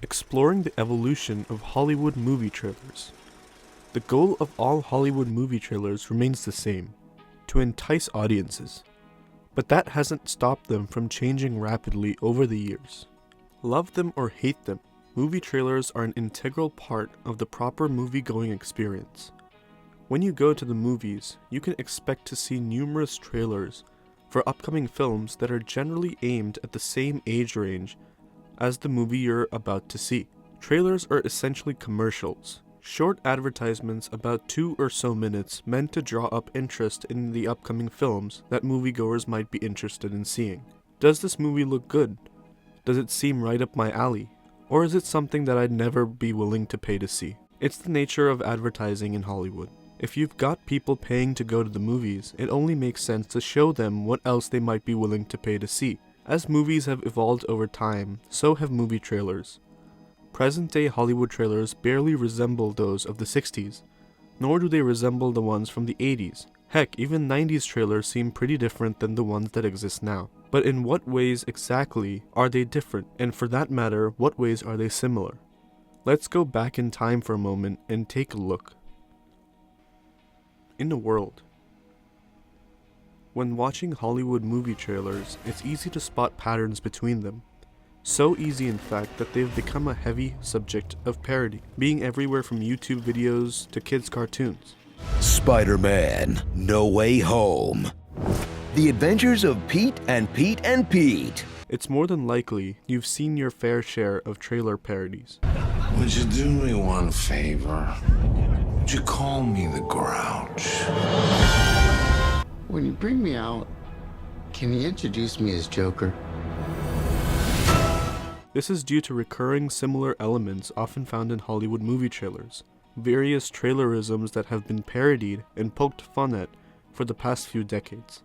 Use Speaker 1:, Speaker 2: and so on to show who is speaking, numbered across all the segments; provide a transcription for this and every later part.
Speaker 1: Exploring the evolution of Hollywood movie trailers. The goal of all Hollywood movie trailers remains the same: to entice audiences. But that hasn't stopped them from changing rapidly over the years. Love them or hate them, movie trailers are an integral part of the proper movie-going experience. When you go to the movies, you can expect to see numerous trailers for upcoming films that are generally aimed at the same age range as the movie you're about to see. Trailers are essentially commercials, short advertisements about 2 or so minutes meant to draw up interest in the upcoming films that moviegoers might be interested in seeing. Does this movie look good? Does it seem right up my alley? Or is it something that I'd never be willing to pay to see? It's the nature of advertising in Hollywood. If you've got people paying to go to the movies, it only makes sense to show them what else they might be willing to pay to see. As movies have evolved over time, so have movie trailers. Present-day Hollywood trailers barely resemble those of the 60s, nor do they resemble the ones from the 80s. Heck, even 90s trailers seem pretty different than the ones that exist now. But in what ways exactly are they different? And for that matter, what ways are they similar? Let's go back in time for a moment and take a look. In the world. When watching Hollywood movie trailers, it's easy to spot patterns between them. So easy in fact that they've become a heavy subject of parody, being everywhere from YouTube videos to kids' cartoons.
Speaker 2: Spider-Man: No Way Home. The Adventures of Pete and Pete and Pete.
Speaker 1: It's more than likely you've seen your fair share of trailer parodies.
Speaker 3: Would you do me one favor? Would you call me the Grouch?
Speaker 4: When you bring me out, can you introduce me as Joker?
Speaker 1: This is due to recurring similar elements often found in Hollywood movie trailers, various trailerisms that have been parodied and poked fun at for the past few decades.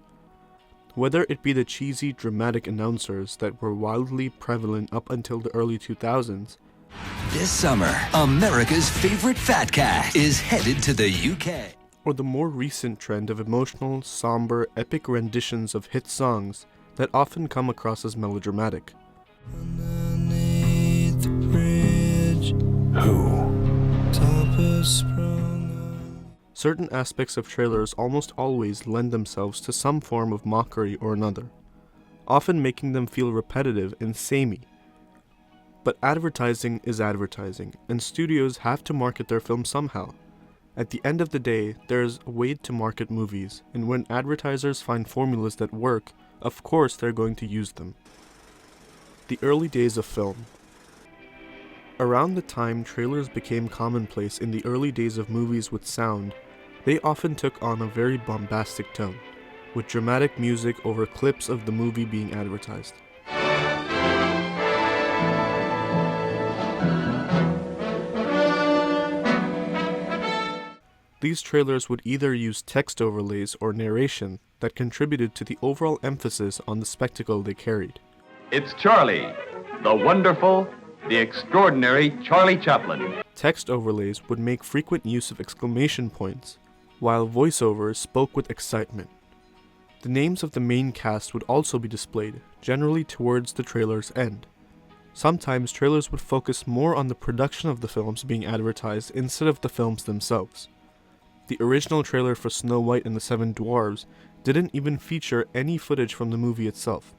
Speaker 1: Whether it be the cheesy, dramatic announcers that were wildly prevalent up until the early 2000s,
Speaker 2: This summer, America's favorite fat cat is headed to the UK.
Speaker 1: or the more recent trend of emotional, somber, epic renditions of hit songs that often come across as melodramatic.
Speaker 5: Underneath the bridge,
Speaker 1: Certain aspects of trailers almost always lend themselves to some form of mockery or another, often making them feel repetitive and samey. But advertising is advertising, and studios have to market their films somehow. At the end of the day, there's a way to market movies, and when advertisers find formulas that work, of course they're going to use them. The early days of film. Around the time trailers became commonplace in the early days of movies with sound, they often took on a very bombastic tone, with dramatic music over clips of the movie being advertised. These trailers would either use text overlays or narration that contributed to the overall emphasis on the spectacle they carried.
Speaker 6: It's Charlie, the wonderful, the extraordinary Charlie Chaplin.
Speaker 1: Text overlays would make frequent use of exclamation points, while voiceovers spoke with excitement. The names of the main cast would also be displayed, generally towards the trailer's end. Sometimes trailers would focus more on the production of the films being advertised instead of the films themselves. The original trailer for Snow White and the Seven Dwarfs didn't even feature any footage from the movie itself.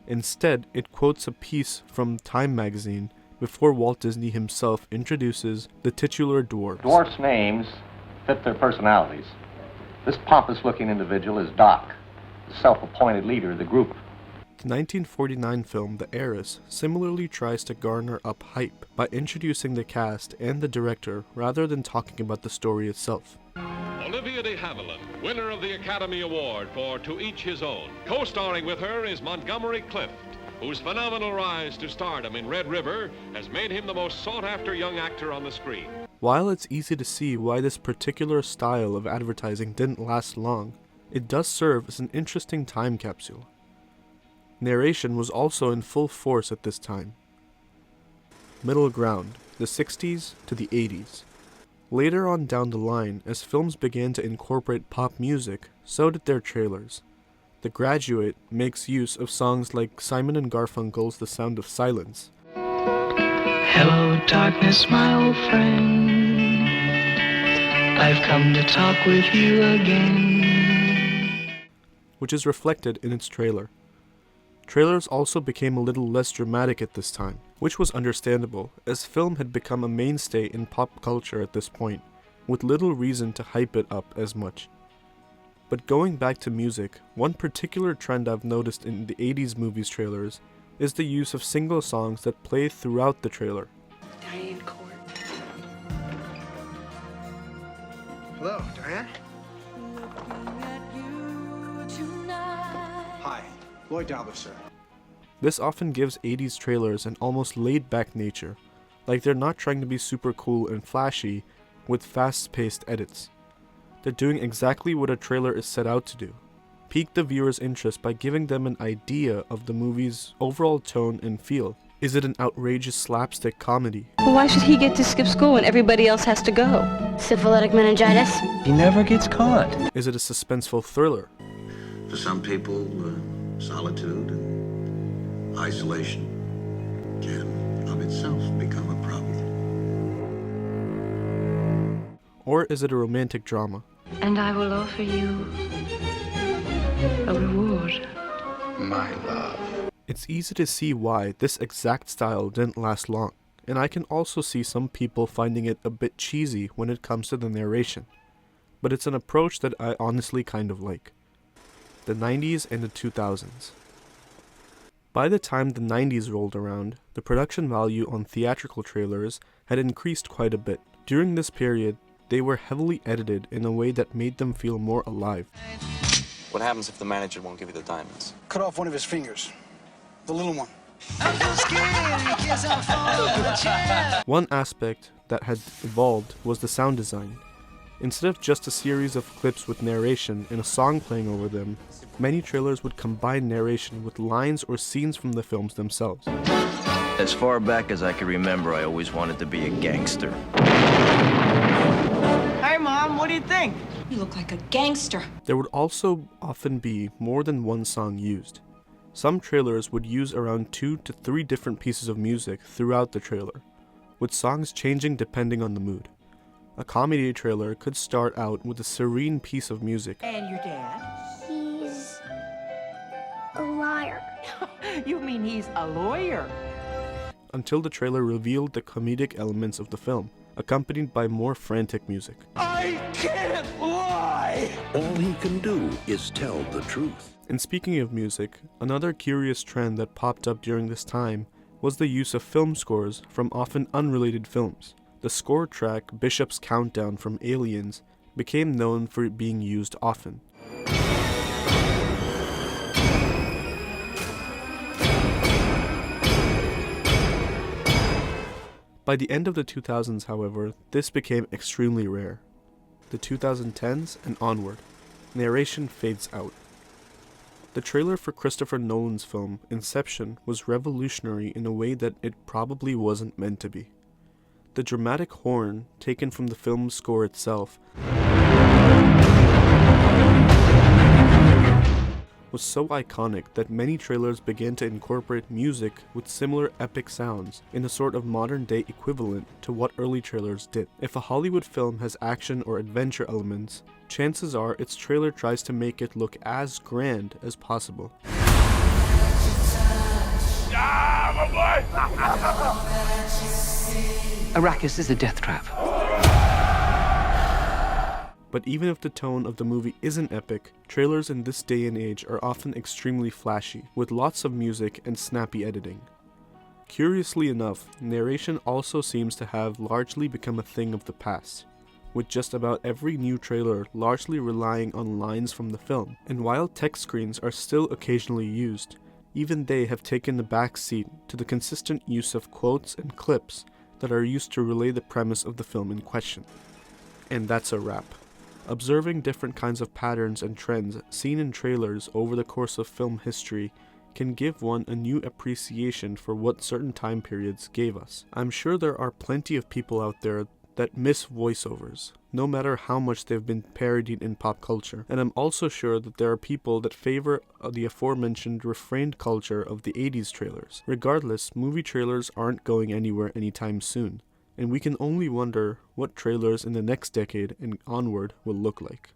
Speaker 1: Instead, it quotes a piece from Time magazine before Walt Disney himself introduces the titular dwarves.
Speaker 7: Dwarfs' names fit their personalities. This pompous-looking individual is Doc, the self-appointed leader of the group.
Speaker 1: The 1949 film The Heiress similarly tries to garner up hype by introducing the cast and the director rather than talking about the story itself.
Speaker 8: Olivia de Havilland, winner of the Academy Award for To Each His Own. Co-starring with her is Montgomery Clift, whose phenomenal rise to stardom in Red River has made him the most sought-after young actor on the screen.
Speaker 1: While it's easy to see why this particular style of advertising didn't last long, it does serve as an interesting time capsule. Narration was also in full force at this time. Middle ground, the 60s to the 80s. Later on down the line, as films began to incorporate pop music, so did their trailers. The Graduate makes use of songs like Simon and Garfunkel's The Sound of Silence.
Speaker 5: Hello, darkness, my old friend. I've come to talk with you again.
Speaker 1: Which is reflected in its trailer. Trailers also became a little less dramatic at this time, which was understandable, as film had become a mainstay in pop culture at this point, with little reason to hype it up as much. But going back to music, one particular trend I've noticed in the 80s movies trailers is the use of single songs that play throughout the trailer.
Speaker 9: Diane Court.
Speaker 4: Hello, Diane?
Speaker 10: Hi, Lloyd Dollar, sir.
Speaker 1: This often gives 80s trailers an almost laid-back nature, like they're not trying to be super cool and flashy with fast-paced edits. They're doing exactly what a trailer is set out to do. Pique the viewer's interest by giving them an idea of the movie's overall tone and feel. Is it an outrageous slapstick comedy?
Speaker 9: Well, why should he get to skip school when everybody else has to go?
Speaker 11: Syphilitic meningitis?
Speaker 5: He never gets caught.
Speaker 1: Is it a suspenseful thriller?
Speaker 3: For some people, solitude and isolation can of itself become a problem.
Speaker 1: Or is it a romantic drama?
Speaker 9: And I will offer you a reward.
Speaker 4: My love.
Speaker 1: It's easy to see why this exact style didn't last long, and I can also see some people finding it a bit cheesy when it comes to the narration. But it's an approach that I honestly kind of like. The 90s and the 2000s. By the time the 90s rolled around, the production value on theatrical trailers had increased quite a bit. During this period, they were heavily edited in a way that made them feel more alive.
Speaker 12: What happens if the manager won't give you the diamonds?
Speaker 10: Cut off one of his fingers. The little one.
Speaker 1: One aspect that had evolved was the sound design. Instead of just a series of clips with narration and a song playing over them, many trailers would combine narration with lines or scenes from the films themselves.
Speaker 13: As far back as I can remember, I always wanted to be a gangster.
Speaker 14: Hey, Mom, what do you think?
Speaker 11: You look like a gangster.
Speaker 1: There would also often be more than one song used. Some trailers would use around 2 to 3 different pieces of music throughout the trailer, with songs changing depending on the mood. A comedy trailer could start out with a serene piece of music.
Speaker 14: And your dad?
Speaker 11: He's a liar.
Speaker 14: You mean he's a lawyer?
Speaker 1: Until the trailer revealed the comedic elements of the film, accompanied by more frantic music.
Speaker 10: I can't lie!
Speaker 2: All he can do is tell the truth.
Speaker 1: And speaking of music, another curious trend that popped up during this time was the use of film scores from often unrelated films. The score track Bishop's Countdown from Aliens became known for being used often. By the end of the 2000s, however, this became extremely rare. The 2010s and onward, narration fades out. The trailer for Christopher Nolan's film, Inception, was revolutionary in a way that it probably wasn't meant to be. The dramatic horn, taken from the film's score itself, was so iconic that many trailers began to incorporate music with similar epic sounds in a sort of modern-day equivalent to what early trailers did. If a Hollywood film has action or adventure elements, chances are its trailer tries to make it look as grand as possible.
Speaker 15: Arrakis is a death trap.
Speaker 1: But even if the tone of the movie isn't epic, trailers in this day and age are often extremely flashy, with lots of music and snappy editing. Curiously enough, narration also seems to have largely become a thing of the past, with just about every new trailer largely relying on lines from the film. And while text screens are still occasionally used, even they have taken the back seat to the consistent use of quotes and clips that are used to relay the premise of the film in question. And that's a wrap. Observing different kinds of patterns and trends seen in trailers over the course of film history can give one a new appreciation for what certain time periods gave us. I'm sure there are plenty of people out there that miss voiceovers, no matter how much they've been parodied in pop culture, and I'm also sure that there are people that favor the aforementioned refrained culture of the 80s trailers. Regardless, movie trailers aren't going anywhere anytime soon, and we can only wonder what trailers in the next decade and onward will look like.